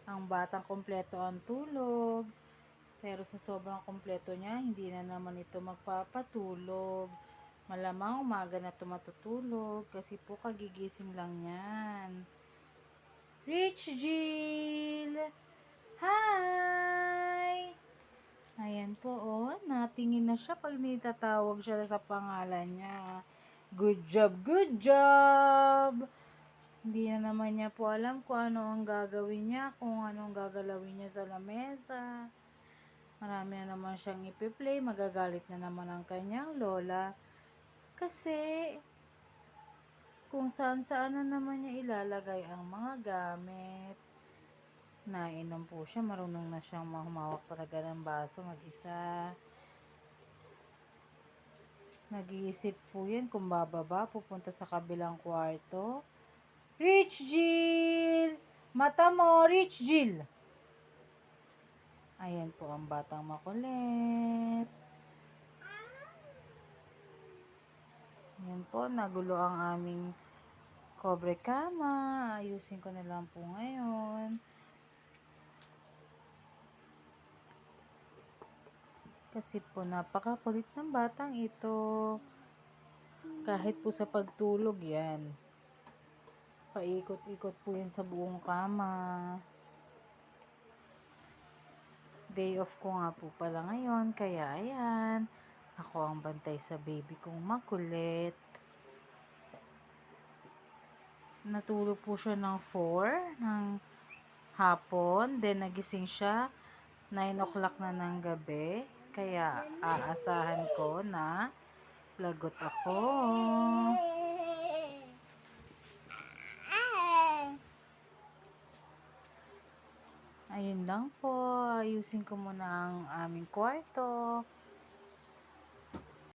Ang batang kumpleto ang tulog. Pero sa sobrang kumpleto niya, hindi na naman ito magpapatulog. Malamang umaga na ito matutulog kasi po kagigising lang yan. Rich Jill! Hi! Ayan po, oh. Natingin na siya pag nitatawag siya sa pangalan niya. Good job, good job! Hindi na naman niya po alam kung ano ang gagawin niya, kung anong gagalawin niya sa lamesa. Marami na naman siyang ipi-play, magagalit na naman ang kanyang lola. Kasi, kung saan-saan na naman niya ilalagay ang mga gamit. Nainom po siya, marunong na siyang humawak talaga ng baso mag-isa. Nag-iisip po yan kung bababa, pupunta sa kabilang kwarto. Rich Jill! Mata mo, Rich Jill! Ayan po ang batang makulit. Ayan po, nagulo ang aming kobre kama. Ayusin ko na lang po ngayon. Kasi po napakakulit ng batang ito. Kahit po sa pagtulog yan. Paikot-ikot po yan sa buong kama. Day off ko nga po pala ngayon. Kaya ayan. Ako ang bantay sa baby kong makulit. Natulog po siya ng 4 ng hapon. Then nagising siya 9 o'clock na ng gabi. Kaya aasahan ko na lagot ako. Ayun lang po. Ayusin ko muna ang aming kwarto.